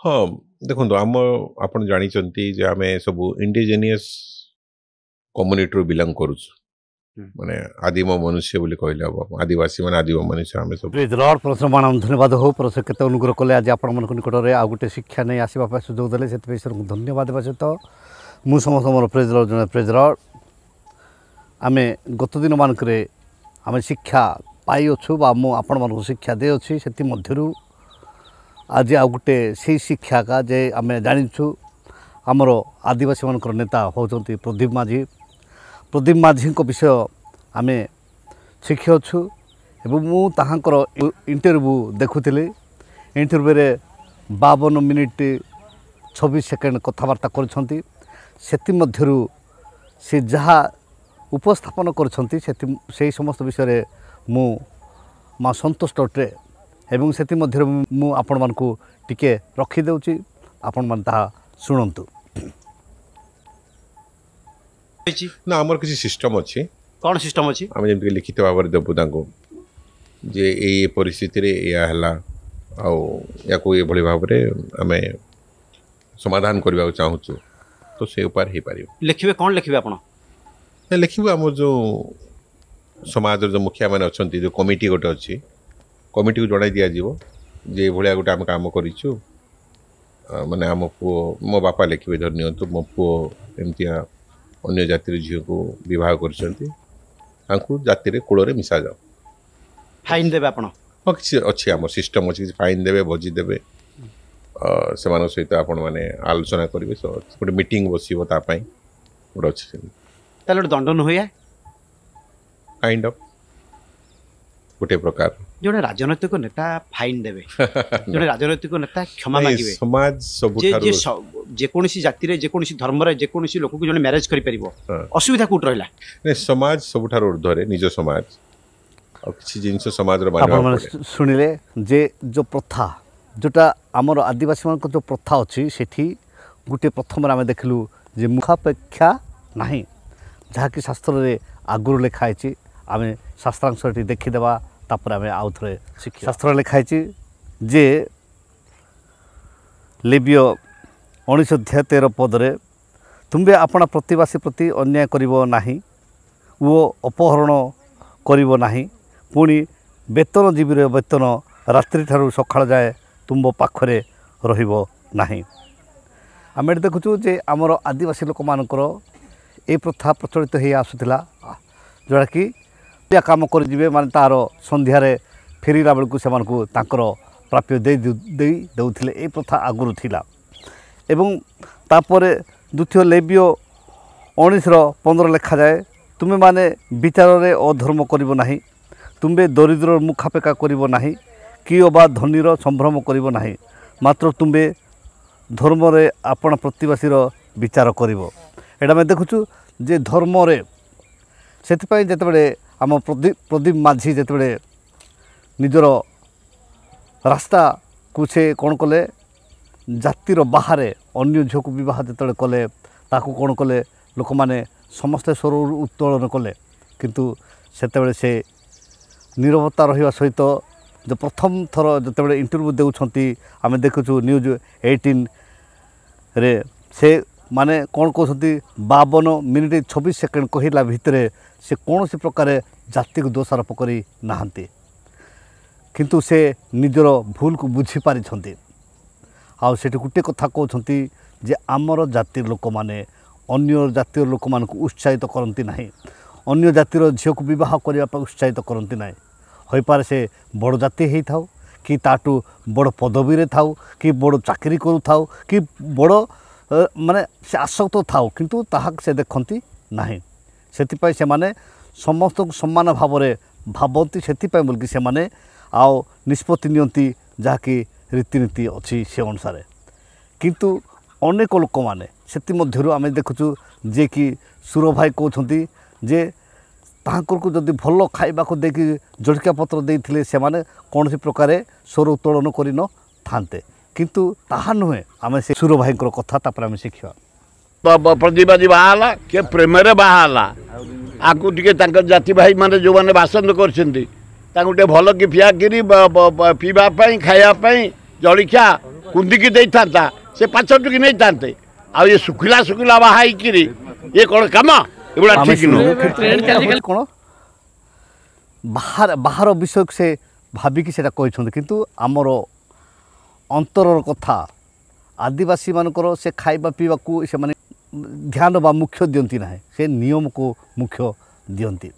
हाँ देखो आम आपण जानी जे आम सब इंडिजिनियस कम्युनिटी बिलंग करुच माने आदिम मनुष्य बोली कहले हम आदिवासी माने आदिम मनुष्य आम सब प्लीज लॉर्ड परमेश्वर मान धन्यवाद हो परमेश्वर केते अनुग्रह कले आज आपण मन निकट में आ गोटे शिक्षा नहीं आसवा सुजोग देले से धन्यवाद देवा सहित मु समस्त मोर प्रेज लॉर्ड जने प्रेज लॉर्ड आम गत दिन मानक आम शिक्षा पाई अच्छु बा मु आपण मन शिक्षा दे अच्छी से मध्यरु आज आ गोटे से शिक्षा का जे आम जानिछु आमर आदिवासी मानकर नेता होचंती प्रदीप माझी विषय आम शिखी अच्छु एवं मु ताहांकर इंटरव्यू देखुली इंटरव्यू 52 मिनिट 26 सेकेंड कथबार्ता करछंती सेति मध्यरु से जहाँ उपस्थापन करछंती से समस्त विषय मु माँ संतुष्ट अटे एवं सेति मध्यरु मु आपण मानकु टिके रखी देउची आपण मान ताहा सुनंतु ना आमर किसी सिस्टम अच्छी कौन सिस्टम अच्छी आम जमी लिखित भाव में देवु तांको जे ए परिस्थिति रे या हला या भाई भाव में आम समाधान करने चाहूँ तो से उपाय हो पार लिखिए कौन लिखिए आप लिखू आम जो समाज जो मुखिया मैंने अच्छा जो कमिटी गोटे अच्छी कमिटी को जन दिज्व जे भाया गोटे आम कम करूँ माने आम पुओ मो बापा लिखे धर नि मो पुओ एमतिया अन्य जातिर झील को बह कर जाति कूल मिसा जाओ फाइन देवे आप हाँ किसी अच्छी आम सिस्टम अच्छी फाइन देवे भोजी देवे से सहित आपण मैंने आलोचना करेंगे गोटे मीटिंग बसो गोटे अच्छे गोटे दंड नुहे काइंड ऑफ गोटे प्रकार जोड़े राजनैतिक नेता फाइन देवे जोड़े राजनैतिक नेता क्षमा मांगे समाज सब जेकोसी जाति रे जेकोसी धर्म रे जेकोसी लोक को जोड़े मैरेज करि परिबो असुविधा कोट रहला ने समाज सबठार ऊर्ध्वरे निज समाज और किसी जिनस समाज रे मानवा सुनिले जे जो प्रथा जोटा आमर आदिवासी मान जो प्रथा अच्छी सेठी गोटे प्रथम आम देखलु जे मुखापेक्षा नहीं जहाँकि शास्त्र रे आगुर लिखाई आम शास्त्रांश देखीदेवा तापर आम आउ थे शिक्षा शास्त्र लिखाई जे लेबियो 19 अध्याय 13 पदरे तुम्बे आपणा प्रतिवासी प्रति अन्याय करिवो नाही वो अपहरण करिवो नाही पुणी वेतन जीवी वेतन रात्रि ठारू सकाळ जाए तुम पाखरे रहिबो नाही आम एट देखुचु जे आमर आदिवासी लोक मानकर ए प्रथा प्रचलित हो आसुला जोड़ा कि काम करे माने तार संध्यारे फेरला बेलू से प्राप्य देउथिले ए प्रथा आगुरु थिला एवं तापरे द्वितीय लेबियो 19:15 लिखा जाए तुमे माने विचार रे अधर्म करिवो नाही तुम्बे दरिद्र मुखापेका करिवो नाही कि अबा धनीर संभ्रम करिवो नाही मात्र तुम्बे धर्म रे आपण प्रतिवासी विचार करिवो एटा मैं देखुछु जे धर्म रे सेतिपाई जेतेबेले आम प्रदीप माझी जेतेबेले निजर रास्ता को से कौन कले जातिर बाहर अन्य झील को बह जो कले ताकू कौन कले लोक मैंने समस्ते स्वर उत्तोलन कले किंतु सेतेबेले से नीरवता रहिबा सहित जो प्रथम थर जेतेबेले इंटरव्यू देउछंती आम देखुछु न्यूज 18 रे से माने कौन कहते 52 मिनिट 26 सेकेंड कहला भितर से कौन सी प्रकार जाति को दोषारोप करी नाहंती किंतु से निजर भूल को बुझी पारिछंती आ सेठी गुटे कथा कहते जे आमर जातिर लोक माने अन्य जातिर लोक मान को उत्साहित करती नहीं अन्य जातिर झील को बह करने उत्साहित करती ना हो पारे से बड़ जाति हो थाउ कि ताटू बड़ पदवी रे थाउ कि बड़ चाकरी करू थाउ कि बड़ माने से आसक्त थाउ किंतु ताहा से देखती नहीं सेतिपाई से माने समस्त को सम्मान भाव में भावती सेतिपाई बोलकि से माने आओ निष्पत्ति नियंती जहाँकि रीतिनीति अच्छी से अनुसार किंतु अनेक लोक मैंने से आम देखुचु जे कि सुर भाई कहते जे तांकर को जदि भल खाइबा को देकी जड़िका पत्र देइथिले से माने कौन सी प्रकार स्वर उत्तोलन कर न थांते किंतु ताहा नुहे आम से सुर भाई कथा तापर आम शिखा प्रतिवादी बाहाला के प्रेम रे बाहाला आकु टिके तांकर जाति भाई माने जो माने बासंद करछंती तांको टे भल कि पिया गिरी पीवा पई खाया पई जड़िका କୁନ୍ଦିକି ଦେଇଥାନ୍ତା ସେ 5 ଟିକି ନେଇଥାନ୍ତେ ଆଉ ଏ ଶୁଖିଲା ଶୁଖିଲା ବାହା ହେଇକିରି ଏ କ'ଣ କାମ ଏଗୁଡ଼ା ଠିକ୍ ନୁହଁ। କ'ଣ ବାହାର ବିଷୟକୁ ସେ ଭାବିକି ସେଇଟା କହିଛନ୍ତି କିନ୍ତୁ ଆମର ଅନ୍ତରର କଥା ଆଦିବାସୀମାନଙ୍କର ସେ ଖାଇବା ପିଇବାକୁ ସେମାନେ ଧ୍ୟାନ ବା ମୁଖ୍ୟ ଦିଅନ୍ତି ନାହିଁ ସେ ନିୟମକୁ ମୁଖ୍ୟ ଦିଅନ୍ତି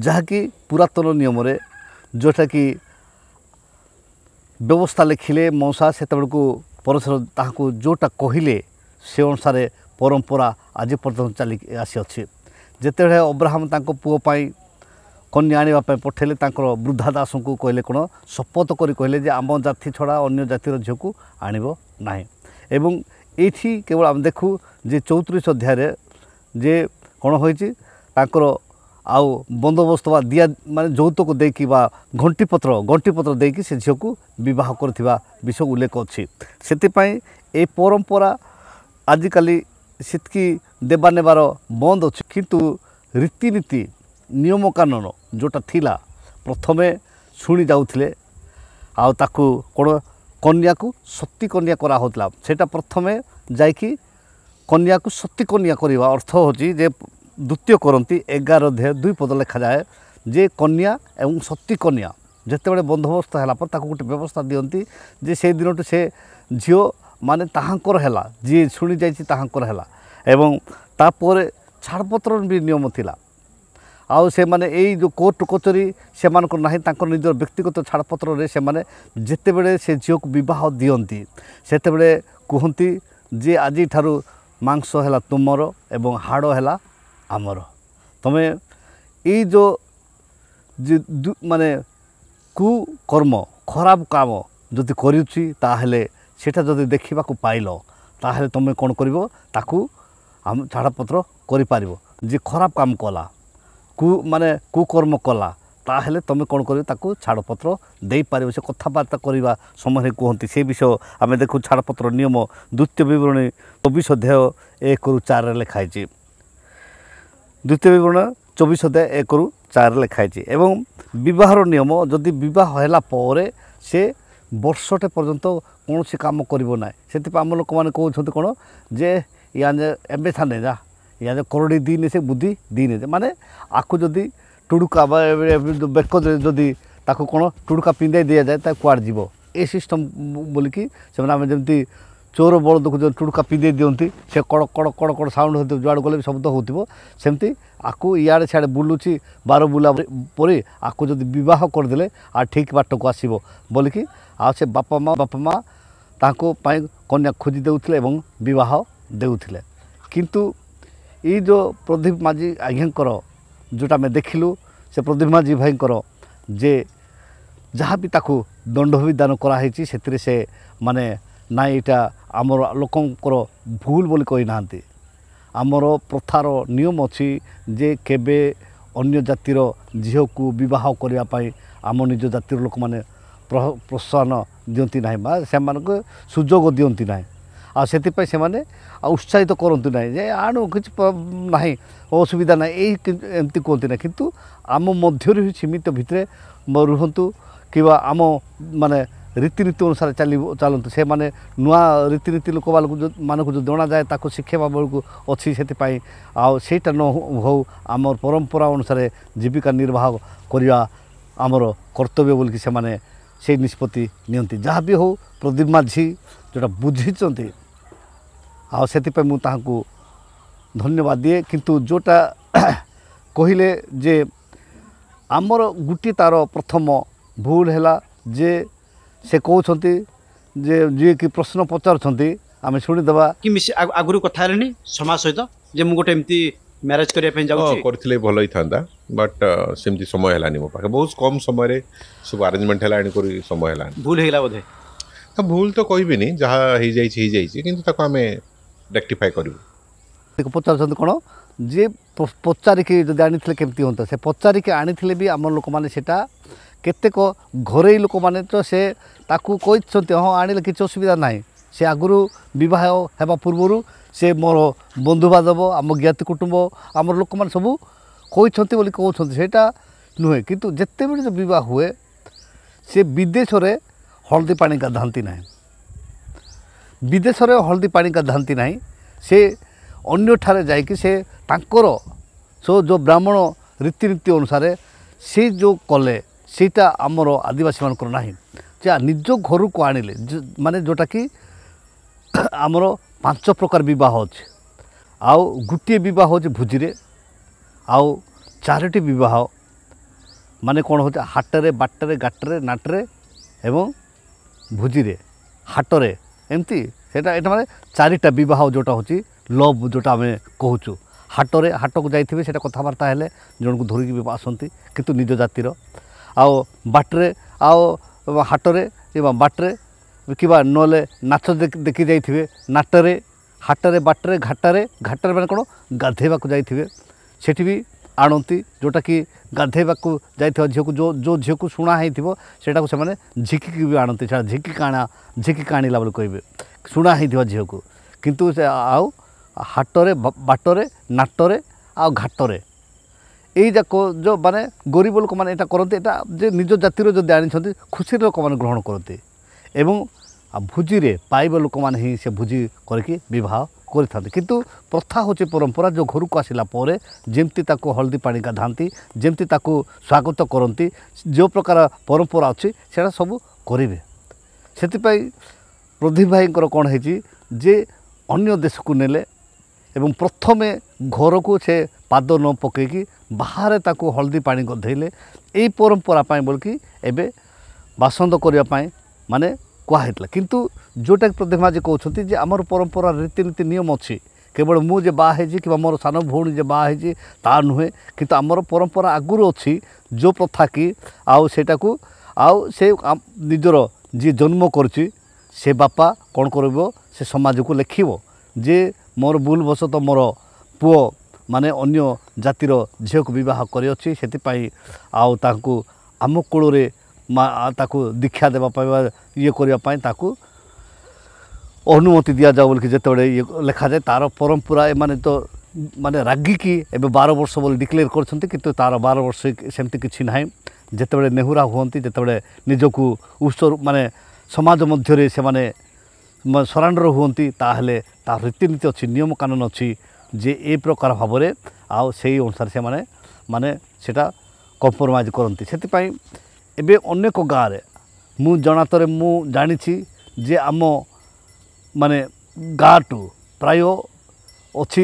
ଯାହାକି ପୁରାତନ ନିୟମରେ ଯେଉଁଟାକି ବ୍ୟବସ୍ଥା ଲେଖିଲେ ମଉସା ସେତେବେଳକୁ ପରଶୁର ତାହାକୁ ଯେଉଁଟା କହିଲେ ସେ ଅନୁସାରେ ପରମ୍ପରା ଆଜି ପର୍ଯ୍ୟନ୍ତ ଚାଲି ଆସିଅଛି ଯେତେବେଳେ ଅବ୍ରାହମ ତାଙ୍କ ପୁଅ ପାଇଁ କନ୍ୟା ଆଣିବା ପାଇଁ ପଠାଇଲେ ତାଙ୍କର ବୃଦ୍ଧା ଦାସଙ୍କୁ କହିଲେ କ'ଣ ଶପଥ କରି କହିଲେ ଯେ ଆମ ଜାତି ଛଡ଼ା ଅନ୍ୟ ଜାତିର ଝିଅକୁ ଆଣିବ ନାହିଁ ଏବଂ ଏଇଠି କେବଳ ଆମେ ଦେଖୁ ଯେ 34 ଅଧ୍ୟାୟରେ ଯେ କ'ଣ ହୋଇଛି ତାଙ୍କର ଆଉ ବନ୍ଦୋବସ୍ତ ବା ଦିଆ ମାନେ ଯୌତୁକ ଦେଇକି ବା ଗଣ୍ଟିପତ୍ର ଦେଇକି ସେ ଝିଅକୁ ବିବାହ କରୁଥିବା ବିଷୟ ଉଲ୍ଲେଖ ଅଛି ସେଥିପାଇଁ ଏ ପରମ୍ପରା ଆଜିକାଲି ସେତିକି ଦେବା ନେବାର ବନ୍ଦ ଅଛି କିନ୍ତୁ ରୀତିନୀତି ନିୟମ କାନୁନ ଯେଉଁଟା ଥିଲା ପ୍ରଥମେ ଶୁଣି ଯାଉଥିଲେ ଆଉ ତାକୁ କ'ଣ କନ୍ୟାକୁ ସତୀ କନ୍ୟା କରାହେଉଥିଲା ସେଇଟା ପ୍ରଥମେ ଯାଇକି କନ୍ୟାକୁ ସତୀ କନ୍ୟା କରିବା ଅର୍ଥ ହେଉଛି ଯେ ଦ୍ୱିତୀୟ କରନ୍ତି 11 ପଦ ଲେଖାଯାଏ ଯେ କନ୍ୟା ଏବଂ ସତୀ କନ୍ୟା ଯେତେବେଳେ ବନ୍ଦୋବସ୍ତ ହେଲା ପରେ ତାକୁ ଗୋଟେ ବ୍ୟବସ୍ଥା ଦିଅନ୍ତି ଯେ ସେଇ ଦିନଠୁ ସେ ଝିଅ ମାନେ ତାହାଙ୍କର ହେଲା ଯିଏ ଶୁଣି ଯାଇଛି ତାହାଙ୍କର ହେଲା ଏବଂ ତାପରେ ଛାଡ଼ପତ୍ରର ବି ନିୟମ ଥିଲା ଆଉ ସେମାନେ ଏଇ ଯେଉଁ କୋର୍ଟ କଚେରୀ ସେମାନଙ୍କର ନାହିଁ ତାଙ୍କର ନିଜର ବ୍ୟକ୍ତିଗତ ଛାଡ଼ପତ୍ରରେ ସେମାନେ ଯେତେବେଳେ ସେ ଝିଅକୁ ବିବାହ ଦିଅନ୍ତି ସେତେବେଳେ କୁହନ୍ତି ଯେ ଆଜିଠାରୁ ମାଂସ ହେଲା ତୁମର ଏବଂ ହାଡ଼ ହେଲା ଆମର ତମେ ଏଇ ଯେଉଁ ମାନେ କୁକର୍ମ ଖରାପ କାମ ଯଦି କରୁଛି ତାହେଲେ ସେଟା ଯଦି ଦେଖିବାକୁ ପାଇଲ ତାହେଲେ ତୁମେ କ'ଣ କରିବ ତାକୁ ଆମ ଛାଡ଼ପତ୍ର କରିପାରିବ ଯେ ଖରାପ କାମ କଲା ମାନେ କୁକର୍ମ କଲା ତାହେଲେ ତୁମେ କ'ଣ କରିବ ତାକୁ ଛାଡ଼ପତ୍ର ଦେଇପାରିବ ସେ କଥାବାର୍ତ୍ତା କରିବା ସମୟରେ କୁହନ୍ତି ସେ ବିଷୟ ଆମେ ଦେଖୁ ଛାଡ଼ପତ୍ର ନିୟମ ଦ୍ୱିତୀୟ ବିବରଣୀ 24 ଅଧ୍ୟାୟ 1-4 ଲେଖା ହେଇଛି ଦ୍ୱିତୀୟ ବିବରଣୀ 24 ଅଧ୍ୟାୟ 1-4 ଲେଖା ହେଇଛି ଏବଂ ବିବାହର ନିୟମ ଯଦି ବିବାହ ହେଲା ପରେ ସେ ବର୍ଷଟେ ପର୍ଯ୍ୟନ୍ତ କୌଣସି କାମ କରିବ ନାହିଁ ସେଥିପାଇଁ ଆମ ଲୋକମାନେ କହୁଛନ୍ତି କ'ଣ ଯେ ୟା ଏବେ ଥାନେ ଯା ୟା କରଡ଼ି ଦିନେ ସେ ବୁଦ୍ଧି ଦିନେ ମାନେ ଆକୁ ଯଦି ଟୁଡ଼ୁକା ବା ବେକରେ ଯଦି ତାକୁ କ'ଣ ଟୁଡ଼ୁକା ପିନ୍ଧାଇ ଦିଆଯାଏ ତାକୁ କୁଆଡ଼େ ଯିବ ଏ ସିଷ୍ଟମ୍ ବୋଲିକି ସେମାନେ ଆମେ ଯେମିତି ଚୋର ବଳଦକୁ ଯଦି ଟୁଡ଼ୁକା ପିନ୍ଧାଇ ଦିଅନ୍ତି ସେ କଡ଼ କଡ଼ କଡ଼ କଡ଼ ସାଉଣ୍ଡ ହେଉଥିବ ଯୁଆଡ଼େ ଗଲେ ବି ଶବ୍ଦ ହେଉଥିବ ସେମିତି ଆକୁ ଇଆଡ଼େ ସିଆଡ଼େ ବୁଲୁଛି ବାର ବୁଲା ପରେ ଆକୁ ଯଦି ବିବାହ କରିଦେଲେ ଆଉ ଠିକ୍ ବାଟକୁ ଆସିବ ବୋଲିକି ଆଉ ସେ ବାପା ମା ତାଙ୍କ ପାଇଁ କନ୍ୟା ଖୋଜି ଦେଉଥିଲେ ଏବଂ ବିବାହ ଦେଉଥିଲେ କିନ୍ତୁ ଏଇ ଯେଉଁ ପ୍ରଦୀପ ମାଝୀ ଆଜ୍ଞାଙ୍କର ଯେଉଁଟା ଆମେ ଦେଖିଲୁ ସେ ପ୍ରଦୀପ ମାଝୀ ଭାଇଙ୍କର ଯେ ଯାହା ବି ତାକୁ ଦଣ୍ଡବିଧାନ କରାହେଇଛି ସେଥିରେ ସେ ମାନେ ନାଇଁ ଏଇଟା ଆମର ଲୋକଙ୍କର ଭୁଲ ବୋଲି କହିନାହାନ୍ତି ଆମର ପ୍ରଥାର ନିୟମ ଅଛି ଯେ କେବେ ଅନ୍ୟ ଜାତିର ଝିଅକୁ ବିବାହ କରିବା ପାଇଁ ଆମ ନିଜ ଜାତିର ଲୋକମାନେ ପ୍ରୋତ୍ସାହନ ଦିଅନ୍ତି ନାହିଁ ବା ସେମାନଙ୍କୁ ସୁଯୋଗ ଦିଅନ୍ତି ନାହିଁ ଆଉ ସେଥିପାଇଁ ସେମାନେ ଉତ୍ସାହିତ କରନ୍ତି ନାହିଁ ଯେ ଆଣୁ କିଛି ନାହିଁ ଅସୁବିଧା ନାହିଁ ଏମିତି କୁହନ୍ତି ନାହିଁ କିନ୍ତୁ ଆମ ମଧ୍ୟରେ ହିଁ ସୀମିତ ଭିତରେ ରୁହନ୍ତୁ କିମ୍ବା ଆମ ମାନେ ରୀତିନୀତି ଅନୁସାରେ ଚାଲନ୍ତୁ ସେମାନେ ନୂଆ ରୀତିନୀତି ଲୋକମାନଙ୍କୁ ଯେଉଁ ଜଣାଯାଏ ତାକୁ ଶିଖାଇବା ବେଳକୁ ଅଛି ସେଥିପାଇଁ ଆଉ ସେଇଟା ନ ହଉ ଆମର ପରମ୍ପରା ଅନୁସାରେ ଜୀବିକା ନିର୍ବାହ କରିବା ଆମର କର୍ତ୍ତବ୍ୟ ବୋଲିକି ସେମାନେ ସେଇ ନିଷ୍ପତ୍ତି ନିଅନ୍ତି ଯାହା ବି ହଉ ପ୍ରଦୀପ ମାଝୀ ଯେଉଁଟା ବୁଝିଛନ୍ତି ଆଉ ସେଥିପାଇଁ ମୁଁ ତାହାଙ୍କୁ ଧନ୍ୟବାଦ ଦିଏ କିନ୍ତୁ ଯେଉଁଟା କହିଲେ ଯେ ଆମର ଗୋଟିଏ ତା'ର ପ୍ରଥମ ଭୁଲ ହେଲା ଯେ ସେ କହୁଛନ୍ତି ଯେ ଯିଏକି ପ୍ରଶ୍ନ ପଚାରୁଛନ୍ତି ଆମେ ଶୁଣିଦେବା କି ଆଗରୁ କଥା ହେଲେନି ସମାଜ ସହିତ ଯେ ମୁଁ ଗୋଟେ ଏମିତି ମ୍ୟାରେଜ୍ କରିବା ପାଇଁ ଯାଉଛି କରିଥିଲେ ଭଲ ହେଇଥାନ୍ତା ବଟ୍ ସେମିତି ସମୟ ହେଲାନି ମୋ ପାଖେ ବହୁତ କମ୍ ସମୟରେ ସବୁ ଆରେଞ୍ଜମେଣ୍ଟ ହେଲା ଏଣୁକରି ସମୟ ହେଲାନି ଭୁଲ ହେଇଗଲା ବୋଧେ ଭୁଲ ତ କହିବିନି ଯାହା ହେଇଯାଇଛି କିନ୍ତୁ ତାକୁ ଆମେ ରେକ୍ଟିଫାଏ କରିବୁ ପଚାରୁଛନ୍ତି କ'ଣ ଯେ ପଚାରିକି ଯଦି ଆଣିଥିଲେ କେମିତି ହୁଅନ୍ତା ସେ ପଚାରିକି ଆଣିଥିଲେ ବି ଆମ ଲୋକମାନେ ସେଇଟା କେତେକ ଘରୋଇ ଲୋକମାନେ ତ ସେ ତାକୁ କହିଛନ୍ତି ହଁ ଆଣିଲେ କିଛି ଅସୁବିଧା ନାହିଁ ସେ ଆଗରୁ ବିବାହ ହେବା ପୂର୍ବରୁ ସେ ମୋର ବନ୍ଧୁବାନ୍ଧବ ଆମ ଜ୍ଞାତି କୁଟୁମ୍ବ ଆମର ଲୋକମାନେ ସବୁ କହିଛନ୍ତି ବୋଲି କହୁଛନ୍ତି ସେଇଟା ନୁହେଁ କିନ୍ତୁ ଯେତେବେଳେ ଯେଉଁ ବିବାହ ହୁଏ ସେ ବିଦେଶରେ ହଳଦୀ ପାଣି ଗାଧାନ୍ତି ନାହିଁ विदेशरे हल्दी पानी गाधाती ना से अन्यठारे जाइकी से तांकर सो जो ब्राह्मण रीतिनीति अनुसार से जो कले सेटा आमर आदिवासी मानकर ना जे निज घर को आणिले माने जोटा कि आमर 5 प्रकार विवाह अच्छे आउ गोटे विवाह हो भोजी रे आउ 4टी विवाह माने कौन हो हाटरे बाटरे गाटरे नाटरे एवं भोजी रे हाटरे एमती सेटा एटा माने 4टा विवाह जोटा होची लव जोटा आम कहूँ हाटरे हाट को जाइए सेटा कथबार्ता हेले जन को धरिकी भी आसती किंतु निज जातिर आओ बाटरे आओ हाटरे बाटरे कि नले नाच देखी जाइए नाटरे हाटरे बाटरे घाटरे घाटरे मैंने कौन गाधेवा जाइए सेठी भी आणती जोटा कि गाधेवा जाइए झील को जो झील को शुणा होता से मैंने झिकी भी आणती झिकी काणीला बोले कहे शुणा हो झील को किंतु से आउ हाटरे बाटरे नाटरे आ घाटरे यही जाक जो माने गरीब लोक मैंने यहाँ करते जे निज जातिर जो आनी खुशी लोक मैंने ग्रहण करते एवं भोजी रे पाइब लोक मैंने ही से भोजी करके विवाह करते किंतु प्रथा होची परंपरा जो घर को आसला जमती हल्दी पानी गाधाती जमती स्वागत करती जो प्रकार परंपरा अच्छी से सब करेंगे से प्रदीप भाई कौन है जे अन्य देश को नेले एवं प्रथमे घर को से पाद न पकईकि बाहर ताको हल्दी पानी गधेले यही परंपरा बोलकि एबे बासंद करने माने कहला किंतु जोटा प्रदीप माजी कहते जे आमर परंपरा रीतिनीति नियम अच्छी केवल मुझे बाहर कि मोर सान भौणी जे बाहर ता नुहे किंतु आमर परंपरा आगुरी अच्छी जो प्रथा कि आउ सेटा को आउ से निजर जी जन्म करछि से बापा कौन कर से समाज को लेखिब जे मोर भूल बसत मोर पुओ माने अन्य जातिर झील को बह कर आउ ताकू आम कूल ताकू दीक्षा देवाई ये करने ताकू अनुमति दि जाऊ बोल जिते ये लिखा जाए तार परंपरा माने तो माने रागिकी एवं 12 वर्ष बोली डिक्लेयर कर तार 12 वर्ष सेमती किसी ना जिते नेहुरा हमें जिते निजक उत्सव माने समाज मध्य से माने सरांडर हमें ताहले तार रीतिनीति अच्छी नियम कानून अच्छी जे ए प्रकार भाव में आउ से अनुसार से माने माने सेटा कम्प्रोमाइज करती से एबे अनेक गाँव मु जनातरे मु जानी जे आम माने गाँटू प्राय अच्छी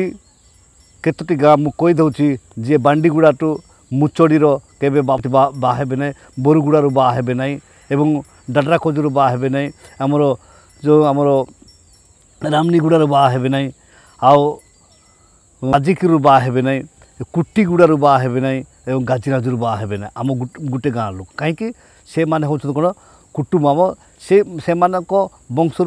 केतोटी गाँ मु कही दूची जे बांडीगुड़ाटू मुचड़ीर केबे बाहेबे ना बोरगुड़ारू बाहेबे ना एवं डाडरा खजूर बाहेबे ना आमर जो आमर रामनीगुड़ारू बाहेबे ना आउ आजिकिरू बाहेबे ना कुटीगुड़ारू बाहेबे ना एवं गाजीराजू बाहेबे ना आम गोटे गाँ लोक कहीं से माने होचो कौन कुटुंब आम से वंशर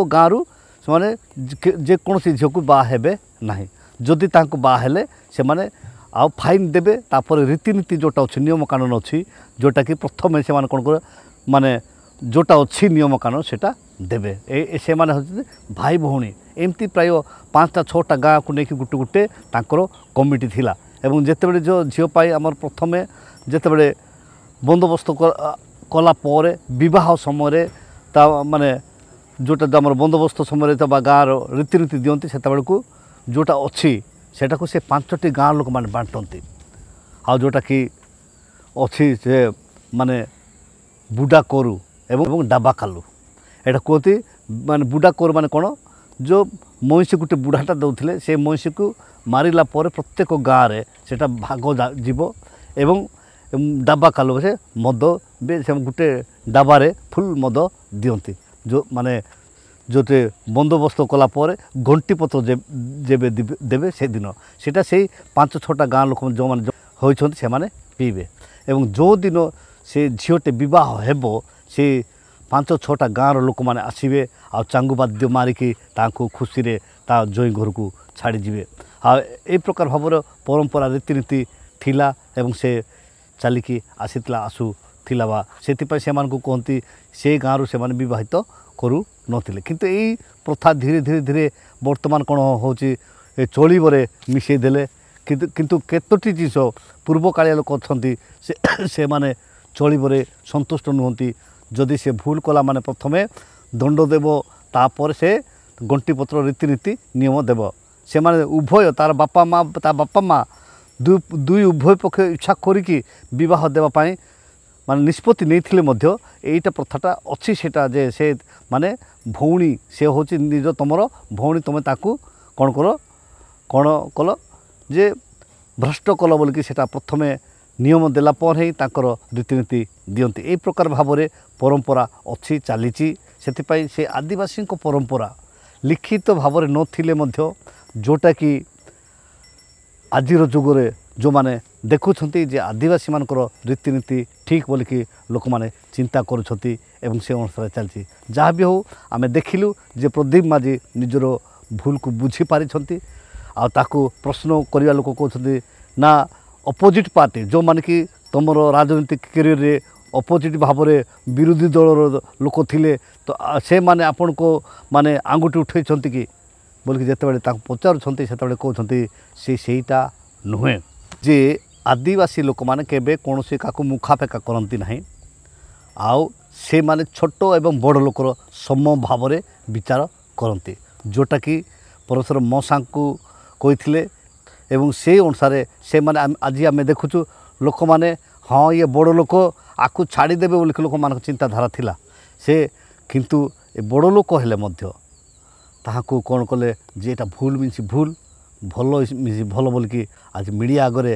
गाँव से जेकोसी झील को बाहेबे ना जदि बाहेले से माने आउ फाइन देबे तापर रीतिनीति जोटा अच्छी नियम कानून अच्छी जोटा कि प्रथम से कौन कर माने जोटा अच्छी नियम कानून सेटा देबे से माने होते भाई भौणी एमती प्राय 5टा 6टा गाँ को लेकिन गोटे गोटे तांकर कमिटी थिला एवं जितेबाला जो झील आमर प्रथमे जितेबाला बंदोबस्त कला पर विवाह समय माने जोटा आमर बंदोबस्त समय गाँव रीतिनीति दियंती से को जोटा अच्छी सेटा को से 5टी गाँ लोक माने बांटती आ जोटा कि अच्छी से माने बुढ़ा करू एवं डाबा कालू एटा कहती माने बुढ़ा करू माने कौन जो महिषी गोटे बुढ़ाटा दौले से महिषी को मारिला पर प्रत्येक गाँव में सेटा भाग जीव एवं डाबा कालू से मद भी से गोटे डाबारे फुल मद दियंती जो माने जोटे बंदोबस्त कलापर घंटी पत्र जेबे देवे से दिन सेटा से 5-6टा गाँ लोक जो मैंने होती से माने पीबे एवं जो दिन से झीलटे बह हेब से 5-6टा गाँव लोक मैंने आसबे आ चांगु बाद्य मारिकी खुशी रे ता जई घर को छाड़ी जीवे ए प्रकार भाव परंपरा रीतिनीति थिला एवं से चलिकी आसीला आसुला बा से कहती से गाँव से बहित करू नथिले किंतु यही प्रथा धीरे धीरे धीरे वर्तमान कौन हो चलिबरे मिसई देले किंतु केतोटी जिस पूर्व कालिया लोक अच्छा से माने चलिबरे संतुष्ट नुहंती जदि से भूल कला माने प्रथमे दंड देव तापर से ଗଣ୍ଟିପତ୍ର ରୀତିନୀତି ନିୟମ ଦେବ। ସେମାନେ ଉଭୟ ତାର ବାପା ମା ଦୁଇ ଉଭୟ ପକ୍ଷ ଇଚ୍ଛା କରିକି ବିବାହ ଦେବା ପାଇଁ ମାନେ ନିଷ୍ପତ୍ତି ନେଇଥିଲେ ମଧ୍ୟ ଏଇଟା ପ୍ରଥାଟା ଅଛି ସେଟା ଯେ ସେ ମାନେ ଭଉଣୀ ସେ ହେଉଛି ନିଜ ତୁମର ଭଉଣୀ, ତୁମେ ତାକୁ କ'ଣ କଲ ଯେ ଭ୍ରଷ୍ଟ କଲ ବୋଲିକି ସେଟା ପ୍ରଥମେ ନିୟମ ଦେଲା ପରେ ହିଁ ତାଙ୍କର ରୀତିନୀତି ଦିଅନ୍ତି। ଏହି ପ୍ରକାର ଭାବରେ ପରମ୍ପରା ଅଛି ଚାଲିଛି। ସେଥିପାଇଁ ସେ ଆଦିବାସୀଙ୍କ ପରମ୍ପରା ଲିଖିତ ଭାବରେ ନଥିଲେ ମଧ୍ୟ ଯେଉଁଟାକି ଆଜିର ଯୁଗରେ ଯେଉଁମାନେ ଦେଖୁଛନ୍ତି ଯେ ଆଦିବାସୀମାନଙ୍କର ରୀତିନୀତି ଠିକ୍ ବୋଲିକି ଲୋକମାନେ ଚିନ୍ତା କରୁଛନ୍ତି ଏବଂ ସେ ଅନୁସାରେ ଚାଲିଛି। ଯାହା ବି ହେଉ ଆମେ ଦେଖିଲୁ ଯେ ପ୍ରଦୀପ ମାଝୀ ନିଜର ଭୁଲକୁ ବୁଝିପାରିଛନ୍ତି। ଆଉ ତାକୁ ପ୍ରଶ୍ନ କରିବା ଲୋକ କହୁଛନ୍ତି ନା ଅପୋଜିଟ୍ ପାର୍ଟି ଯେଉଁମାନେ କି ତୁମର ରାଜନୈତିକ କ୍ୟାରିୟରରେ ଅପୋଜିଟ୍ ଭାବରେ ବିରୋଧୀ ଦଳର ଲୋକ ଥିଲେ ତ ସେମାନେ ଆପଣଙ୍କୁ ମାନେ ଆଙ୍ଗୁଠି ଉଠାଇଛନ୍ତି କି ବୋଲିକି ଯେତେବେଳେ ତାଙ୍କୁ ପଚାରୁଛନ୍ତି ସେତେବେଳେ କହୁଛନ୍ତି ସେଇଟା ନୁହେଁ ଯେ ଆଦିବାସୀ ଲୋକମାନେ କେବେ କୌଣସି କାହାକୁ ମୁଖାପେକା କରନ୍ତି ନାହିଁ। ଆଉ ସେମାନେ ଛୋଟ ଏବଂ ବଡ଼ ଲୋକର ସମ ଭାବରେ ବିଚାର କରନ୍ତି, ଯେଉଁଟାକି ପରସ୍ପର ମଶାଙ୍କୁ କହିଥିଲେ ଏବଂ ସେଇ ଅନୁସାରେ ସେମାନେ ଆଜି ଆମେ ଦେଖୁଛୁ ଲୋକମାନେ ହଁ ଇଏ ବଡ଼ ଲୋକ ଆକୁ ଛାଡ଼ିଦେବେ ବୋଲିକି ଲୋକମାନଙ୍କ ଚିନ୍ତାଧାରା ଥିଲା। ସେ କିନ୍ତୁ ଏ ବଡ଼ ଲୋକ ହେଲେ ମଧ୍ୟ ତାହାକୁ କ'ଣ କଲେ ଯେ ଏଇଟା ଭୁଲ ମିନ୍ସ ଭୁଲ, ଭଲ ମିନ୍ସ ଭଲ ବୋଲିକି ଆଜି ମିଡ଼ିଆ ଆଗରେ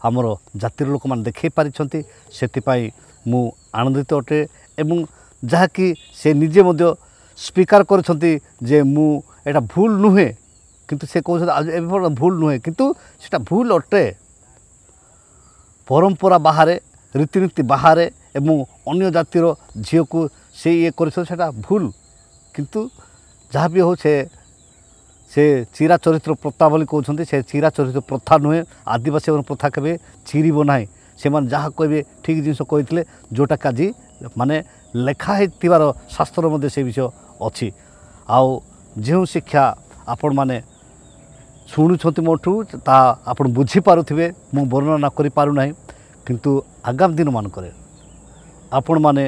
ଆମର ଜାତିର ଲୋକମାନେ ଦେଖାଇ ପାରିଛନ୍ତି। ସେଥିପାଇଁ ମୁଁ ଆନନ୍ଦିତ ଅଟେ ଏବଂ ଯାହାକି ସେ ନିଜେ ମଧ୍ୟ ସ୍ୱୀକାର କରିଛନ୍ତି ଯେ ମୁଁ ଏଇଟା ଭୁଲ ନୁହେଁ, କିନ୍ତୁ ସେ କହୁଛନ୍ତି ଏବେ ଭୁଲ ନୁହେଁ କିନ୍ତୁ ସେଟା ଭୁଲ ଅଟେ। ପରମ୍ପରା ବାହାରେ ରୀତିନୀତି ବାହାରେ ଏବଂ ଅନ୍ୟ ଜାତିର ଝିଅକୁ ସେ ଇଏ କରିଛନ୍ତି ସେଟା ଭୁଲ, କିନ୍ତୁ ଯାହା ବି ହେଉ ସେ ଚିରାଚରିତ୍ର ପ୍ରଥା ବୋଲି କହୁଛନ୍ତି। ସେ ଚିରାଚରିତ୍ର ପ୍ରଥା ନୁହେଁ, ଆଦିବାସୀଙ୍କ ପ୍ରଥା କେବେ ଚିରିବ ନାହିଁ। ସେମାନେ ଯାହା କହିବେ ଠିକ୍ ଜିନିଷ କହିଥିଲେ, ଯେଉଁଟାକି ଆଜି ମାନେ ଲେଖା ହେଇଥିବାର ଶାସ୍ତ୍ର ମଧ୍ୟ ସେ ବିଷୟ ଅଛି। ଆଉ ଯେଉଁ ଶିକ୍ଷା ଆପଣମାନେ ଶୁଣୁଛନ୍ତି ମୋଠୁ ତାହା ଆପଣ ବୁଝିପାରୁଥିବେ, ମୁଁ ବର୍ଣ୍ଣନା କରିପାରୁନାହିଁ। କିନ୍ତୁ ଆଗାମୀ ଦିନମାନଙ୍କରେ ଆପଣମାନେ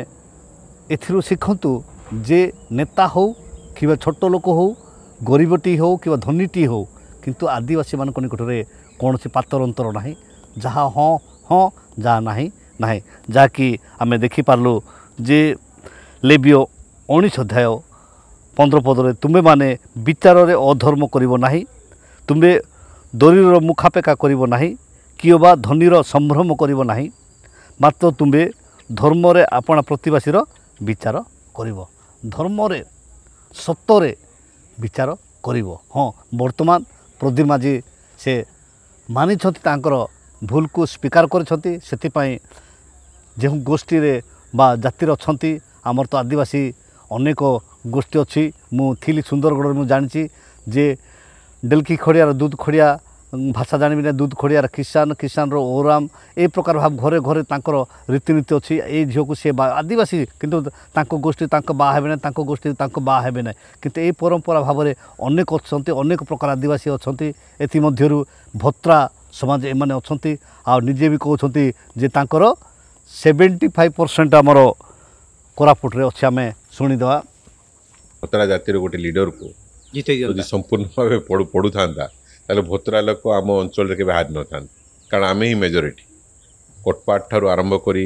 ଏଥିରୁ ଶିଖନ୍ତୁ ଯେ ନେତା ହେଉ କିମ୍ବା ଛୋଟ ଲୋକ ହେଉ, ଗରିବଟି ହେଉ କିମ୍ବା ଧନୀଟି ହେଉ, କିନ୍ତୁ ଆଦିବାସୀମାନଙ୍କ ନିକଟରେ କୌଣସି ପାତର ଅନ୍ତର ନାହିଁ। ଯାହା ହଁ ହଁ, ଯାହା ନାହିଁ ନାହିଁ। ଯାହାକି ଆମେ ଦେଖିପାରିଲୁ ଯେ ଲେବିୟ 19 ଅଧ୍ୟାୟ 15 ପଦରେ ତୁମେମାନେ ବିଚାରରେ ଅଧର୍ମ କରିବ ନାହିଁ, ତୁମେ ଦରିଦ୍ରର ମୁଖାପେକା କରିବ ନାହିଁ, କିଏ ବା ଧନୀର ସମ୍ଭ୍ରମ କରିବ ନାହିଁ, ମାତ୍ର ତୁମେ ଧର୍ମରେ ଆପଣା ପ୍ରତିବାସୀର ବିଚାର କରିବ। ଧର୍ମରେ ସତରେ ବିଚାର କରିବ। ହଁ, ବର୍ତ୍ତମାନ ପ୍ରଦୀପ ମାଝୀ ସେ ମାନିଛନ୍ତି, ତାଙ୍କର ଭୁଲକୁ ସ୍ୱୀକାର କରିଛନ୍ତି। ସେଥିପାଇଁ ଯେଉଁ ଗୋଷ୍ଠୀରେ ବା ଜାତିରେ ଅଛନ୍ତି, ଆମର ତ ଆଦିବାସୀ ଅନେକ ଗୋଷ୍ଠୀ ଅଛି। ମୁଁ ଥିଲି ସୁନ୍ଦରଗଡ଼ରେ, ମୁଁ ଜାଣିଛି ଯେ ଡେଲକି ଖଡ଼ିଆର ଦୁଧ ଖଡ଼ିଆ ଭାଷା ଜାଣିବି ନା, ଦୁଧ ଖଡ଼ିଆର କିଷାନର ଓରାମ, ଏ ପ୍ରକାର ଭାବ ଘରେ ଘରେ ତାଙ୍କର ରୀତିନୀତି ଅଛି। ଏଇ ଝିଅକୁ ସେ ଆଦିବାସୀ କିନ୍ତୁ ତାଙ୍କ ଗୋଷ୍ଠୀ ତାଙ୍କ ବାହା ହେବେ ନାହିଁ, ତାଙ୍କ ଗୋଷ୍ଠୀ ତାଙ୍କ ବାହା ହେବେ ନାହିଁ। କିନ୍ତୁ ଏଇ ପରମ୍ପରା ଭାବରେ ଅନେକ ଅଛନ୍ତି, ଅନେକ ପ୍ରକାର ଆଦିବାସୀ ଅଛନ୍ତି। ଏଥିମଧ୍ୟରୁ ଭତ୍ରା ସମାଜ ଏମାନେ ଅଛନ୍ତି। ଆଉ ନିଜେ ବି କହୁଛନ୍ତି ଯେ ତାଙ୍କର 75% ଆମର କୋରାପୁଟରେ ଅଛି। ଆମେ ଶୁଣିଦେବା। ଭତ୍ରା ଜାତିର ଗୋଟେ ଲିଡରକୁ ଜିତେଇ ଯଦି ଦିଅନ୍ତା। ସମ୍ପୂର୍ଣ୍ଣ ଭାବେ ପଡ଼ୁଥାନ୍ତା ତାହେଲେ ଭତ୍ରା ଲୋକ ଆମ ଅଞ୍ଚଳରେ କେବେ ବାହାରି ନଥାନ୍ତେ, କାରଣ ଆମେ ହିଁ ମେଜରିଟି। କୋଟପାଟ ଠାରୁ ଆରମ୍ଭ କରି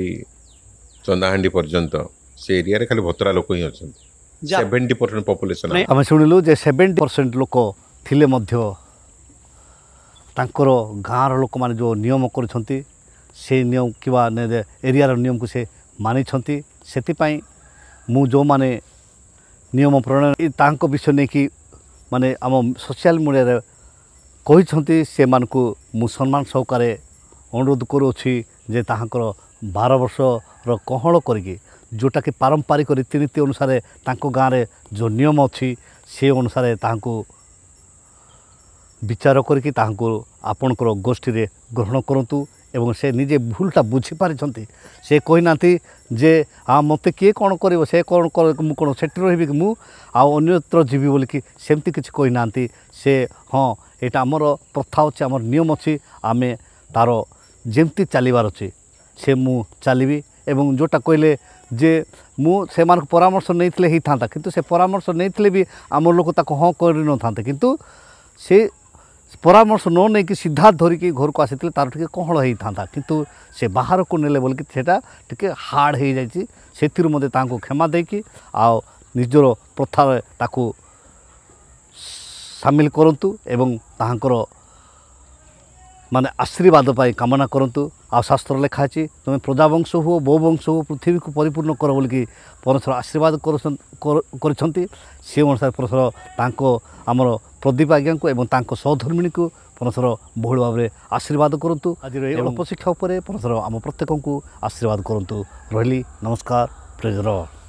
ଚନ୍ଦାହାଣ୍ଡି ପର୍ଯ୍ୟନ୍ତ ସେ ଏରିଆରେ ଖାଲି ଭତ୍ରା ଲୋକ ହିଁ ଅଛନ୍ତି। 70% ପପୁଲେସନ୍। ଆମେ ଶୁଣିଲୁ ଯେ 70% ଲୋକ ଥିଲେ ମଧ୍ୟ ତାଙ୍କର ଗାଁର ଲୋକମାନେ ଯେଉଁ ନିୟମ କରୁଛନ୍ତି ସେ ନିୟମ କିମ୍ବା ଏରିଆର ନିୟମକୁ ସେ ମାନିଛନ୍ତି। ସେଥିପାଇଁ ମୁଁ ଯେଉଁମାନେ ନିୟମ ପ୍ରଣୟନ ତାଙ୍କ ବିଷୟ ନେଇକି ମାନେ ଆମ ସୋସିଆଲ ମିଡ଼ିଆରେ କହିଛନ୍ତି, ସେମାନଙ୍କୁ ମୁଁ ସମ୍ମାନ ସହକାରେ ଅନୁରୋଧ କରୁଅଛି ଯେ ତାହାଙ୍କର 12 ବର୍ଷର କହଳ କରିକି ଯେଉଁଟାକି ପାରମ୍ପାରିକ ରୀତିନୀତି ଅନୁସାରେ ତାଙ୍କ ଗାଁରେ ଯେଉଁ ନିୟମ ଅଛି ସେ ଅନୁସାରେ ତାହାଙ୍କୁ ବିଚାର କରିକି ତାହାଙ୍କୁ ଆପଣଙ୍କର ଗୋଷ୍ଠୀରେ ଗ୍ରହଣ କରନ୍ତୁ। ଏବଂ ସେ ନିଜେ ଭୁଲଟା ବୁଝିପାରିଛନ୍ତି। ସେ କହିନାହାନ୍ତି ଯେ ମୋତେ କିଏ କ'ଣ କରିବ, ସେ କ'ଣ ମୁଁ କ'ଣ ସେଠି ରହିବି କି, ମୁଁ ଆଉ ଅନ୍ୟତ୍ର ଯିବି ବୋଲିକି ସେମିତି କିଛି କହିନାହାନ୍ତି। ସେ ହଁ ଏଇଟା ଆମର ପ୍ରଥା ଅଛି, ଆମର ନିୟମ ଅଛି, ଆମେ ତା'ର ଯେମିତି ଚାଲିବାର ଅଛି ସେ ମୁଁ ଚାଲିବି ଏବଂ ଯେଉଁଟା କହିଲେ ଯେ ମୁଁ ସେମାନଙ୍କୁ ପରାମର୍ଶ ନେଇଥିଲେ ହେଇଥାନ୍ତା କିନ୍ତୁ ସେ ପରାମର୍ଶ ନେଇଥିଲେ ବି ଆମ ଲୋକ ତାକୁ ହଁ କରିନଥାନ୍ତେ କିନ୍ତୁ ସେ ପରାମର୍ଶ ନ ନେଇକି ସିଧା ଧରିକି ଘରକୁ ଆସିଥିଲେ ତାର ଟିକେ କହଳ ହେଇଥାନ୍ତା କିନ୍ତୁ ସେ ବାହାରକୁ ନେଲେ ବୋଲିକି ସେଇଟା ଟିକେ ହାର୍ଡ଼ ହେଇଯାଇଛି ସେଥିରୁ ମଧ୍ୟ ତାଙ୍କୁ କ୍ଷମା ଦେଇକି ଆଉ ନିଜର ପ୍ରଥାରେ ତାକୁ ସାମିଲ କରନ୍ତୁ ଏବଂ ତାହାଙ୍କର ମାନେ ଆଶୀର୍ବାଦ ପାଇଁ କାମନା କରନ୍ତୁ ଆଉ ଶାସ୍ତ୍ର ଲେଖା ଅଛି ତୁମେ ପ୍ରଜାବଂଶ ହୁଅ ବହୁ ବଂଶ ହୁଅ ପୃଥିବୀକୁ ପରିପୂର୍ଣ୍ଣ କର ବୋଲିକି ପରମେଶ୍ୱର ଆଶୀର୍ବାଦ କରିଛନ୍ତି ସେ ଅନୁସାରେ ପରମେଶ୍ୱର ତାଙ୍କ ଆମର ପ୍ରଦୀପ ଆଜ୍ଞାଙ୍କୁ ଏବଂ ତାଙ୍କ ସହଧର୍ମିଣୀକୁ ପରମେଶ୍ୱର ବହୁଳ ଭାବରେ ଆଶୀର୍ବାଦ କରନ୍ତୁ ଆଜିର ଏହି ଅଳ୍ପ ଶିକ୍ଷା ଉପରେ ପରମେଶ୍ୱର ଆମ ପ୍ରତ୍ୟେକଙ୍କୁ ଆଶୀର୍ବାଦ କରନ୍ତୁ ରହିଲି ନମସ୍କାର ପ୍ରେଜ୍ ଦ ଲର୍ଡ।